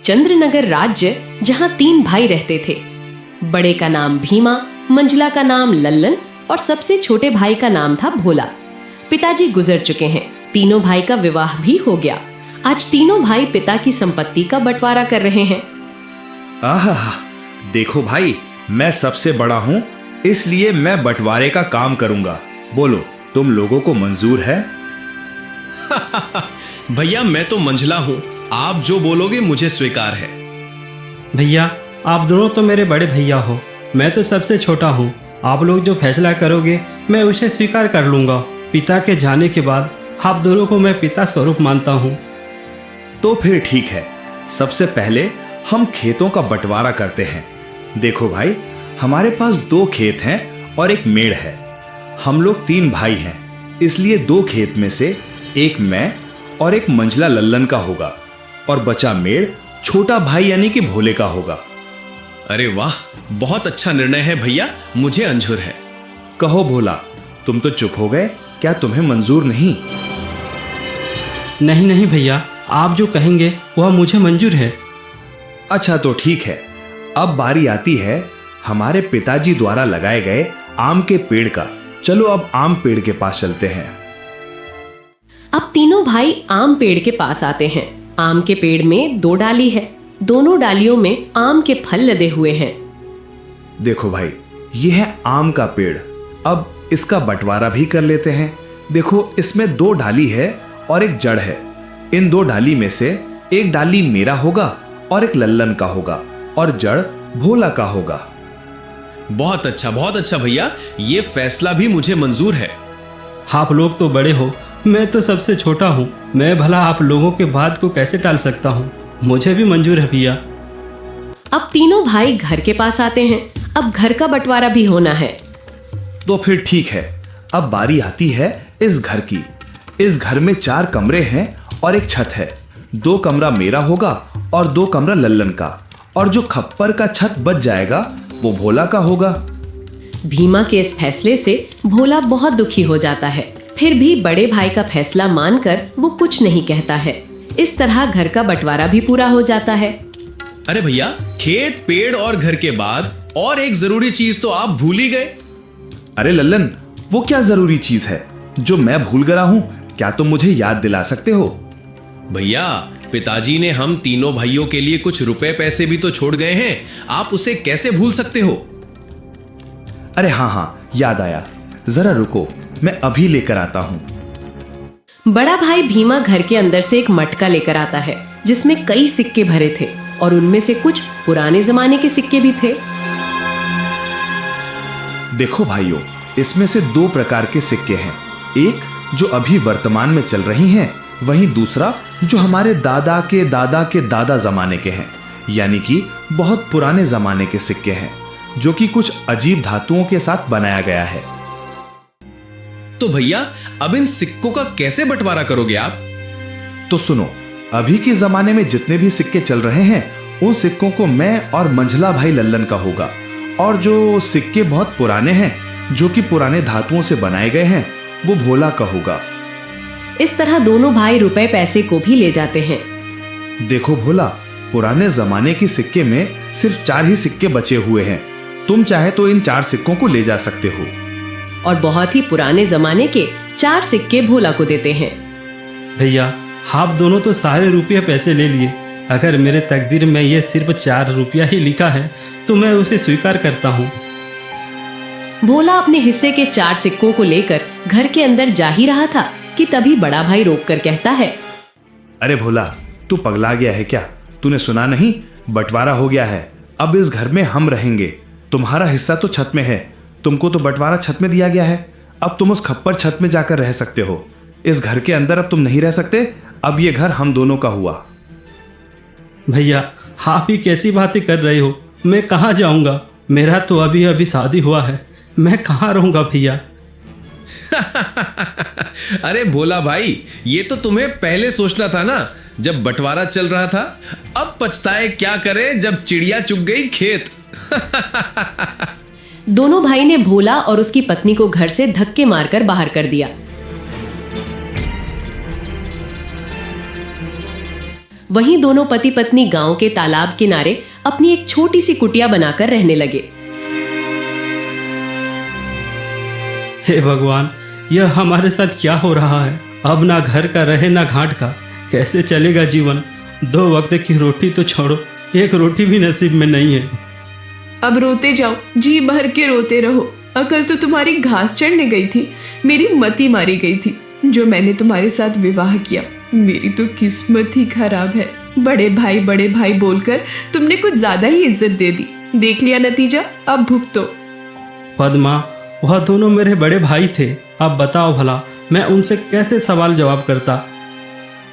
चंद्रनगर राज्य जहां 3 भाई रहते थे। बड़े का नाम भीमा, मंझला का नाम लल्लन और सबसे छोटे भाई का नाम था भोला। पिताजी गुजर चुके हैं। तीनों भाई का विवाह भी हो गया। आज तीनों भाई पिता की संपत्ति का बंटवारा कर रहे हैं। आहा, देखो भाई, मैं सबसे बड़ा हूँ, इसलिए मैं बंटवारे का काम करूंगा। बोलो, तुम लोगों को मंजूर है? भैया, मैं तो मंझला हूँ, आप जो बोलोगे मुझे स्वीकार है। भैया, आप दोनों तो मेरे बड़े भैया हो, मैं तो सबसे छोटा हूँ। आप लोग जो फैसला करोगे मैं उसे स्वीकार कर लूँगा। पिता के जाने के बाद आप दोनों को मैं पिता स्वरूप मानता हूँ। तो फिर ठीक है, सबसे पहले हम खेतों का बंटवारा करते हैं। देखो भाई, हमारे पास 2 खेत हैं और एक मेड़ है। हम लोग 3 भाई हैं, इसलिए 2 खेत में से एक मैं और एक मंझला लल्लन का होगा और बचा मेड़ छोटा भाई यानी कि भोले का होगा। अरे वाह, बहुत अच्छा निर्णय है भैया, मुझे मंजूर है। कहो भोला, तुम तो चुप हो गए, क्या तुम्हें मंजूर नहीं? नहीं नहीं भैया, आप जो कहेंगे वह मुझे मंजूर है। अच्छा तो ठीक है, अब बारी आती है हमारे पिताजी द्वारा लगाए गए आम के पेड़ का। चलो अब आम पेड़ के पास चलते हैं। अब तीनों भाई आम पेड़ के पास आते हैं। आम के पेड़ में 2 डाली है। दोनों डालियों में आम के फल लदे हुए हैं। देखो भाई, ये है आम का पेड़। अब इसका बंटवारा भी कर लेते हैं। देखो, इसमें 2 डाली है और एक जड़ है। इन 2 डाली में से एक डाली मेरा होगा और एक लल्लन का होगा और जड़ भोला का होगा। बहुत अच्छा भैया, ये फैसला भी मुझे मंजूर है। आप लोग तो बड़े हो, मैं तो सबसे छोटा हूँ। मैं भला आप लोगों के बात को कैसे टाल सकता हूँ? मुझे भी मंजूर है भैया। अब तीनों भाई घर के पास आते हैं। अब घर का बंटवारा भी होना है। तो फिर ठीक है, अब बारी आती है इस घर की। इस घर में 4 कमरे हैं और एक छत है। 2 कमरा मेरा होगा और 2 कमरा लल्लन का, और जो खप्पर का छत बच जाएगा वो भोला का होगा। भीमा के इस फैसले से भोला बहुत दुखी हो जाता है। फिर भी बड़े भाई का फैसला मानकर वो कुछ नहीं कहता है। इस तरह घर का बंटवारा भी पूरा हो जाता है। अरे भैया, खेत, पेड़ और घर के बाद और एक जरूरी चीज तो आप भूल ही गए। अरे लल्लन, वो क्या जरूरी चीज है जो मैं भूल गया हूं? क्या तुम मुझे याद दिला सकते हो? भैया, पिताजी ने हम तीनों भाइयों के लिए कुछ रुपए पैसे भी तो छोड़ गए हैं, आप उसे कैसे भूल सकते हो? अरे हाँ, याद आया। जरा रुको, मैं अभी लेकर आता हूं। बड़ा भाई भीमा घर के अंदर से एक मटका लेकर आता है जिसमें कई सिक्के भरे थे और उनमें से कुछ पुराने जमाने के सिक्के भी थे। देखो भाइयों, इसमें से 2 प्रकार के सिक्के हैं। एक जो अभी वर्तमान में चल रही हैं, वहीं दूसरा जो हमारे दादा के दादा के दादा जमाने के हैं, यानी कि बहुत पुराने जमाने के सिक्के हैं, जो कि कुछ अजीब धातुओं के साथ बनाया गया है। तो भैया, अब इन सिक्कों का कैसे बंटवारा करोगे आप? तो सुनो, अभी के जमाने में जितने भी सिक्के चल रहे हैं, उन सिक्कों को मैं और मंझला भाई लल्लन का होगा, और जो सिक्के बहुत पुराने हैं, जो कि पुराने धातुओं से बनाए गए हैं, वो भोला का होगा। इस तरह दोनों भाई रुपए पैसे को भी ले जाते हैं। देखो भोला, पुराने जमाने के सिक्के में सिर्फ 4 ही सिक्के बचे हुए हैं। तुम चाहे तो इन 4 सिक्कों को ले जा सकते हो। और बहुत ही पुराने जमाने के 4 सिक्के भोला को देते हैं। भैया, आप दोनों तो सारे रुपये पैसे ले लिए। अगर मेरे तकदीर में ये सिर्फ 4 रुपया ही लिखा है तो मैं उसे स्वीकार करता हूँ। भोला अपने हिस्से के 4 सिक्कों को लेकर घर के अंदर जा ही रहा था कि तभी बड़ा भाई रोककर कहता है, अरे भोला, तू पगला गया है क्या? तूने सुना नहीं? बंटवारा हो गया है। अब इस घर में हम रहेंगे। तुम्हारा हिस्सा तो छत में है। तुमको तो बंटवारा छत में दिया गया है। अब तुम उस खप्पर छत में जाकर रह सकते हो। इस घर के अंदर अब तुम नहीं रह सकते। अब ये घर हम दोनों का हुआ। भैया, आप ही कैसी बातें कर रहे हो? मैं कहाँ जाऊँगा? मेरा तो अभी अभी शादी हुआ है। मैं कहाँ रहूँगा भैया? अरे भोला भाई, ये तो तुम्हें पहले सोचना था ना, जब बंटवारा चल रहा था। अब पछताए क्या करें जब चिड़िया चुग गई खेत। दोनों भाई ने भोला और उसकी पत्नी को घर से धक्के मारकर बाहर कर दिया। वहीं दोनों पति पत्नी गांव के तालाब किनारे अपनी एक छोटी सी कुटिया बनाकर रहने लगे। हे भगवान, यह हमारे साथ क्या हो रहा है? अब ना घर का रहे ना घाट का, कैसे चलेगा जीवन? 2 वक्त की रोटी तो छोड़ो, एक रोटी भी नसीब में नहीं है। अब रोते जाओ, जी भर के रोते रहो। अकल तो तुम्हारी घास चढ़ने गई थी, मेरी मती मारी गई थी जो मैंने तुम्हारे साथ विवाह किया। मेरी तो किस्मत ही खराब है। बड़े भाई बोलकर तुमने कुछ ज्यादा ही इज्जत दे दी। देख लिया नतीजा, अब भुगतो। पद्मा, वह दोनों मेरे बड़े भाई थे। अब बताओ भला, मैं उनसे कैसे सवाल जवाब करता?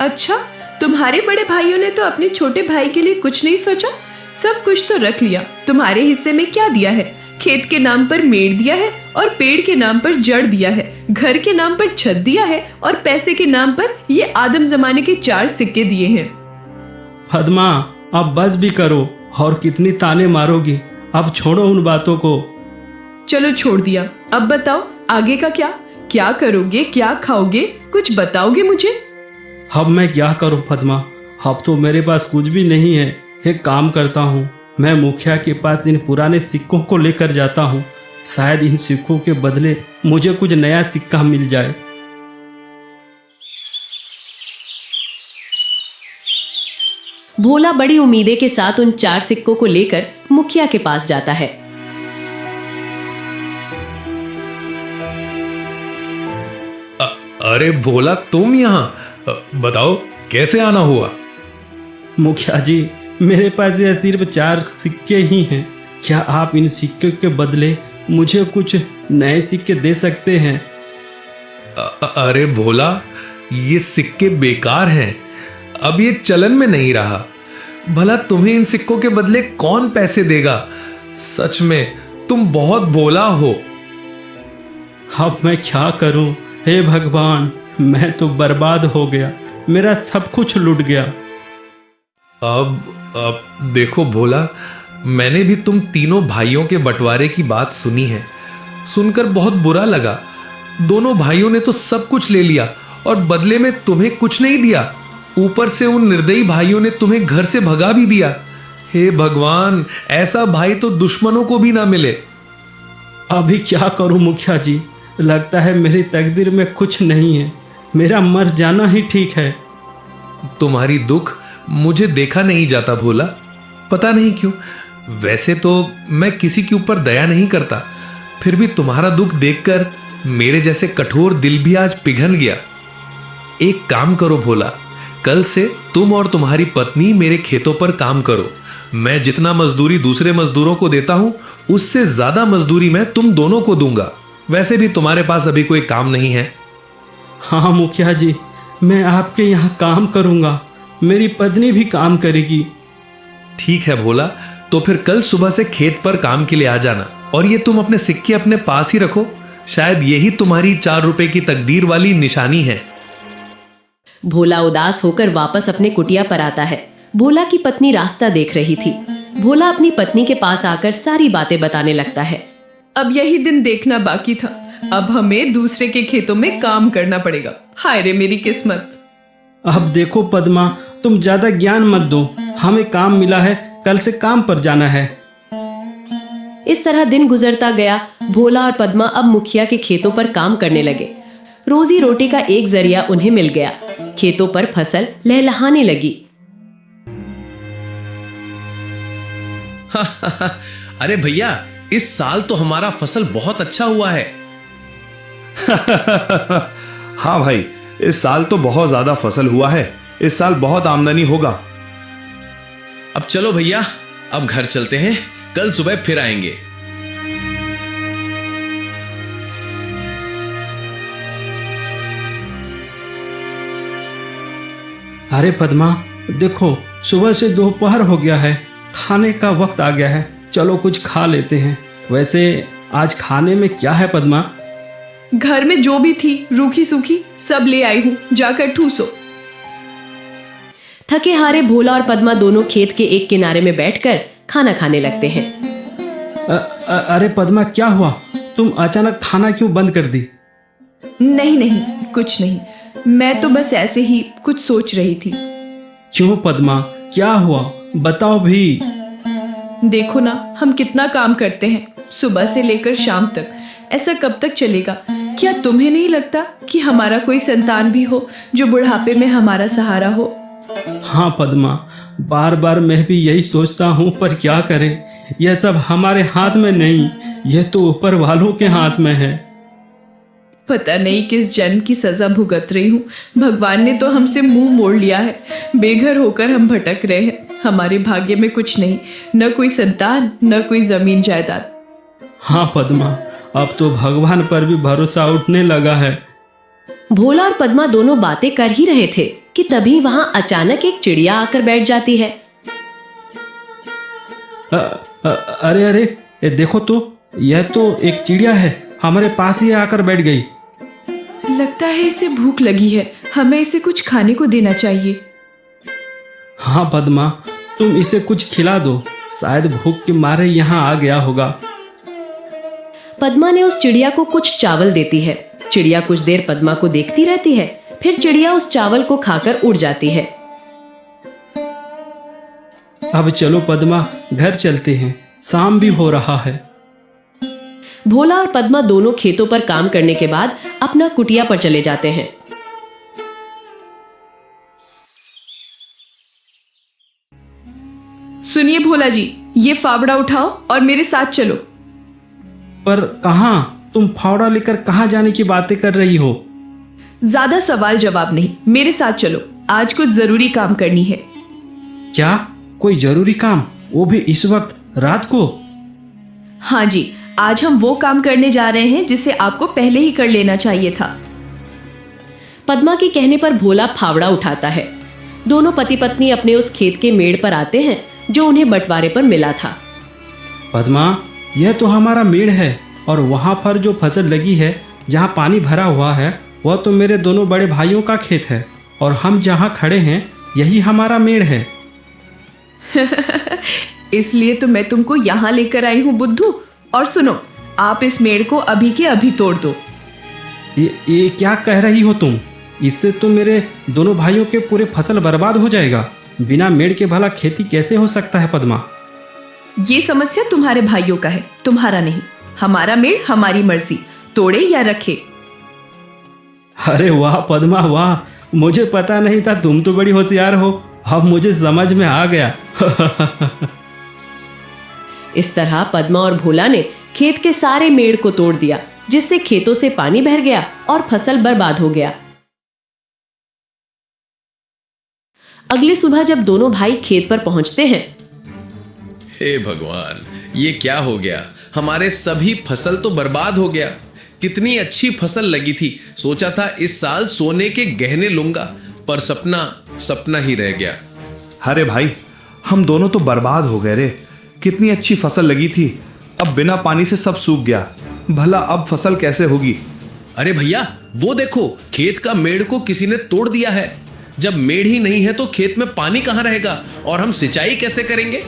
अच्छा, तुम्हारे बड़े भाइयों ने तो अपने छोटे भाई के लिए कुछ नहीं सोचा? सब कुछ तो रख लिया। तुम्हारे हिस्से में क्या दिया है? खेत के नाम पर मेड़ दिया है और पेड़ के नाम पर जड़ दिया है, घर के नाम पर छत दिया है और पैसे के नाम पर ये आदम जमाने के 4 सिक्के दिए हैं। पद्मा, अब बस भी करो, और कितनी ताने मारोगी? अब छोड़ो उन बातों को। चलो छोड़ दिया, अब बताओ आगे का क्या? क्या करोगे, क्या खाओगे, कुछ बताओगे मुझे? अब मैं क्या करूं पद्मा? अब तो मेरे पास कुछ भी नहीं है। एक काम करता हूँ, मैं मुखिया के पास इन पुराने सिक्कों को लेकर जाता हूँ। शायद इन सिक्कों के बदले मुझे कुछ नया सिक्का मिल जाए। भोला बड़ी उम्मीदें के साथ उन 4 सिक्कों को लेकर मुखिया के पास जाता है। अरे भोला, तुम यहाँ? बताओ कैसे आना हुआ? मुखिया जी, मेरे पास यह सिर्फ 4 सिक्के ही हैं। क्या आप इन सिक्के के बदले मुझे कुछ नए सिक्के दे सकते हैं? अरे भोला, ये सिक्के बेकार हैं। अब ये चलन में नहीं रहा। भला तुम्हें इन सिक्कों के बदले कौन पैसे देगा? सच में तुम बहुत भोला हो। अब मैं क्या करूं? हे भगवान, मैं तो बर्बाद हो गया। मेरा सब कुछ लुट गया। अब देखो भोला, मैंने भी तुम तीनों भाइयों के बंटवारे की बात सुनी है। सुनकर बहुत बुरा लगा। दोनों भाइयों ने तो सब कुछ ले लिया और बदले में तुम्हें कुछ नहीं दिया। ऊपर से उन निर्दयी भाइयों ने तुम्हें घर से भगा भी दिया। हे भगवान, ऐसा भाई तो दुश्मनों को भी ना मिले। अभी क्या करूं मुखिया जी? लगता है मेरी तकदीर में कुछ नहीं है। मेरा मर जाना ही ठीक है। तुम्हारी दुख मुझे देखा नहीं जाता भोला, पता नहीं क्यों। वैसे तो मैं किसी के ऊपर दया नहीं करता, फिर भी तुम्हारा दुख देखकर मेरे जैसे कठोर दिल भी आज पिघल गया। एक काम करो भोला, कल से तुम और तुम्हारी पत्नी मेरे खेतों पर काम करो। मैं जितना मजदूरी दूसरे मजदूरों को देता हूं, उससे ज्यादा मजदूरी मैं तुम दोनों को दूंगा। वैसे भी तुम्हारे पास अभी कोई काम नहीं है। हाँ मुखिया जी, मैं आपके यहाँ काम करूँगा। मेरी पत्नी भी काम करेगी। ठीक है भोला, तो फिर कल सुबह से खेत पर काम के लिए आ जाना। और ये तुम अपने सिक्के अपने पास ही रखो, शायद यही तुम्हारी 4 रुपए की तकदीर वाली निशानी है। भोला उदास होकर वापस अपने कुटिया पर आता है। भोला की पत्नी रास्ता देख रही थी। भोला अपनी पत्नी के पास आकर सारी बातें बताने लगता है। अब यही दिन देखना बाकी था। अब हमें दूसरे के खेतों में काम करना पड़ेगा। हाय रे मेरी किस्मत। अब देखो पद्मा, तुम ज्यादा ज्ञान मत दो। हमें काम मिला है, कल से काम पर जाना है। इस तरह दिन गुजरता गया। भोला और पद्मा अब मुखिया के खेतों पर काम करने लगे। रोजी रोटी का एक जरिया उन्हें मिल गया। खेतों पर फसल लहलहाने लगी। अरे भैया, इस साल तो हमारा फसल बहुत अच्छा हुआ है। हाँ भाई, इस साल तो बहुत ज्यादा फसल हुआ है। इस साल बहुत आमदनी होगा। अब चलो भैया, अब घर चलते हैं, कल सुबह फिर आएंगे। अरे पद्मा, देखो सुबह से दोपहर हो गया है, खाने का वक्त आ गया है। चलो कुछ खा लेते हैं। वैसे आज खाने में क्या है पद्मा? घर में जो भी थी रूखी सूखी सब ले आई हूँ, जाकर ठूसो। थके हारे भोला और पद्मा दोनों खेत के एक किनारे में बैठकर खाना खाने लगते हैं। अरे पद्मा, क्या हुआ? तुम अचानक खाना क्यों बंद कर दी? नहीं नहीं, कुछ नहीं। मैं तो बस ऐसे ही कुछ सोच रही थी। क्यों पद्मा, क्या हुआ, बताओ भी। देखो ना, हम कितना काम करते हैं सुबह से लेकर शाम तक। ऐसा कब तक चलेगा? क्या तुम्हें नहीं लगता कि हमारा कोई संतान भी हो जो बुढ़ापे में हमारा सहारा हो? हाँ पद्मा, बार बार मैं भी यही सोचता हूँ, पर क्या करें, यह सब हमारे हाथ में नहीं, यह तो ऊपर वालों के हाथ में है। पता नहीं किस जन्म की सजा भुगत रही हूँ। भगवान ने तो हमसे मुंह मोड़ लिया है। बेघर होकर हम भटक रहे हैं। हमारे भाग्य में कुछ नहीं, न कोई संतान, न कोई जमीन जायदाद। हाँ पद्मा, अब तो भगवान पर भी भरोसा उठने लगा है। भोला और पद्मा दोनों बातें कर ही रहे थे कि तभी वहां अचानक एक चिड़िया आकर बैठ जाती है। अरे अरे, ये देखो तो, यह तो एक चिड़िया है, हमारे पास ही आकर बैठ गई। लगता है इसे भूख लगी है, हमें इसे कुछ खाने को देना चाहिए। हाँ पद्मा, तुम इसे कुछ खिला दो, शायद भूख के मारे यहाँ आ गया होगा। पद्मा ने उस चिड़िया को कुछ चावल देती है। चिड़िया कुछ देर पद्मा को देखती रहती है, फिर चिड़िया उस चावल को खाकर उड़ जाती है। अब चलो पद्मा, घर चलते हैं, शाम भी हो रहा है। भोला और पद्मा दोनों खेतों पर काम करने के बाद अपना कुटिया पर चले जाते हैं। सुनिए भोला जी, ये फावड़ा उठाओ और मेरे साथ चलो। पर कहाँ? तुम फावड़ा लेकर कहाँ जाने की बातें कर रही हो? ज्यादा सवाल जवाब नहीं, मेरे साथ चलो, आज कुछ जरूरी काम करनी है। क्या? कोई जरूरी काम, वो भी इस वक्त रात को? हाँ जी, आज हम वो काम करने जा रहे हैं जिसे आपको पहले ही कर लेना चाहिए था। पद्मा के कहने पर भोला फावड़ा उठाता है। दोनों पति पत्नी अपने उस खेत के मेड़ पर आते हैं जो उन्हें बंटवारे पर मिला था। पद्मा, यह तो हमारा मेड़ है, और वहाँ पर जो फसल लगी है, जहाँ पानी भरा हुआ है, वह तो मेरे दोनों बड़े भाइयों का खेत है, और हम जहाँ खड़े हैं यही हमारा मेड़ है। इसलिए तो मैं तुमको यहाँ लेकर आई हूँ बुद्धू। और सुनो, आप इस मेड़ को अभी के अभी तोड़ दो। ये क्या कह रही हो तुम? इससे तो मेरे दोनों भाइयों के पूरे फसल बर्बाद हो जाएगा। बिना मेड़ के भला खेती कैसे हो सकता है पद्मा? ये समस्या तुम्हारे भाइयों का है, तुम्हारा नहीं। हमारा मेड़ हमारी मर्जी, तोड़े या रखे। अरे वाह पद्मा वाह, मुझे पता नहीं था, तुम तो बड़ी होशियार हो, अब मुझे समझ में आ गया। इस तरह पद्मा और भोला ने खेत के सारे मेड़ को तोड़ दिया, जिससे खेतों से पानी बह गया और फसल बर्बाद हो गया। अगली सुबह जब दोनों भाई खेत पर पहुंचते हैं, हे भगवान, ये क्या हो गया? हमारे सभी फसल तो बर्बाद हो गया। कितनी अच्छी फसल लगी थी, सोचा था इस साल सोने के गहने लूंगा, पर सपना सपना ही रह गया। अरे भाई, हम दोनों तो बर्बाद हो गए रे। कितनी अच्छी फसल लगी थी, अब बिना पानी से सब सूख गया। भला अब फसल कैसे होगी? अरे भैया, वो देखो, खेत का मेड़ को किसी ने तोड़ दिया है। जब मेड़ ही नहीं है तो खेत में पानी कहाँ रहेगा और हम सिंचाई कैसे करेंगे?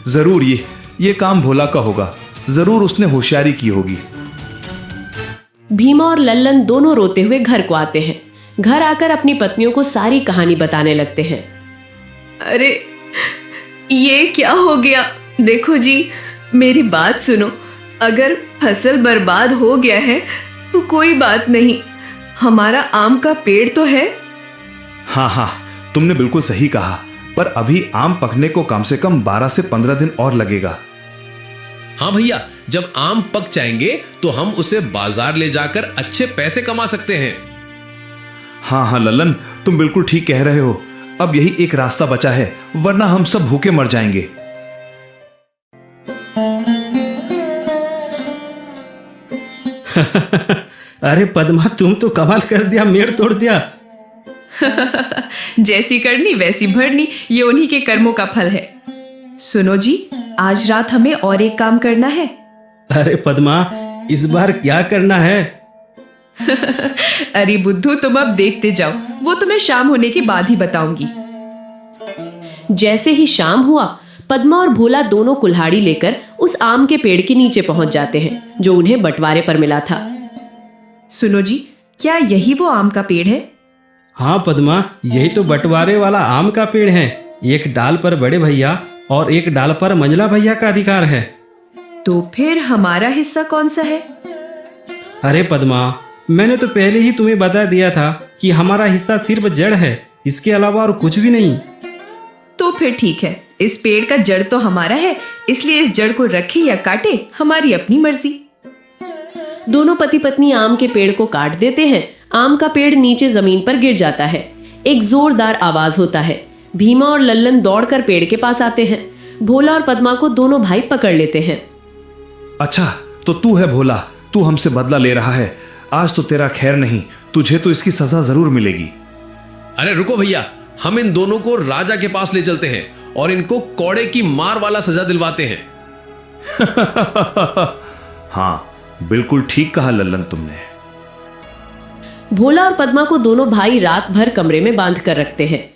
जरूर ये काम भोला का होगा, जरूर उसने होशियारी की होगी। भीमा और लल्लन दोनों रोते हुए घर को आते हैं। घर आकर अपनी पत्नियों को सारी कहानी बताने लगते हैं। अरे ये क्या हो गया? देखो जी, मेरी बात सुनो। अगर फसल बर्बाद हो गया है तो कोई बात नहीं, हमारा आम का पेड़ तो है। हाँ, तुमने बिल्कुल सही कहा, पर अभी आम पकने को कम से कम 12 से 15 दिन और लगेगा। हाँ भैया, जब आम पक जाएंगे तो हम उसे बाजार ले जाकर अच्छे पैसे कमा सकते हैं। हाँ लल्लन, तुम बिल्कुल ठीक कह रहे हो। अब यही एक रास्ता बचा है, वरना हम सब भूखे मर जाएंगे। अरे पद्मा, तुम तो कमाल कर दिया, मेड़ तोड़ दिया। जैसी करनी वैसी भरनी, ये उन्हीं के कर्मों का फल है। सुनो जी, आज रात हमें और एक काम करना है। अरे पद्मा, इस बार क्या करना है? अरे बुद्धू, तुम अब देखते जाओ, वो तुम्हें शाम होने के बाद ही बताऊंगी। जैसे ही शाम हुआ, पद्मा और भोला दोनों कुल्हाड़ी लेकर उस आम के पेड़ के नीचे पहुंच जाते हैं जो उन्हें बंटवारे पर मिला था। सुनो जी, क्या यही वो आम का पेड़ है? हाँ पद्मा, यही तो बंटवारे वाला आम का पेड़ है। एक डाल पर बड़े भैया और एक डाल पर मंझला भैया का अधिकार है। तो फिर हमारा हिस्सा कौन सा है? अरे पद्मा, मैंने तो पहले ही तुम्हें बता दिया था कि हमारा हिस्सा सिर्फ जड़ है, इसके अलावा और कुछ भी नहीं। तो फिर ठीक है, इस पेड़ का जड़ तो हमारा है, इसलिए इस जड़ को रखे या काटे हमारी अपनी मर्जी। दोनों पति पत्नी आम के पेड़ को काट देते हैं। आम का पेड़ नीचे जमीन पर गिर जाता है। एक जोरदार आवाज होता है। भीमा और लल्लन दौड़कर पेड़ के पास आते हैं। भोला और पद्मा को दोनों भाई पकड़ लेते हैं। अच्छा, तो तू है भोला, तू हमसे बदला ले रहा है। आज तो तेरा खैर नहीं, तुझे तो इसकी सजा जरूर मिलेगी। अरे रुको भैया, हम इन दोनों को राजा के पास ले चलते हैं और इनको कौड़े की मार वाला सजा दिलवाते हैं। हाँ, बिल्कुल ठीक कहा लल्लन तुमने। भोला और पद्मा को दोनों भाई रात भर कमरे में बांध कर रखते हैं।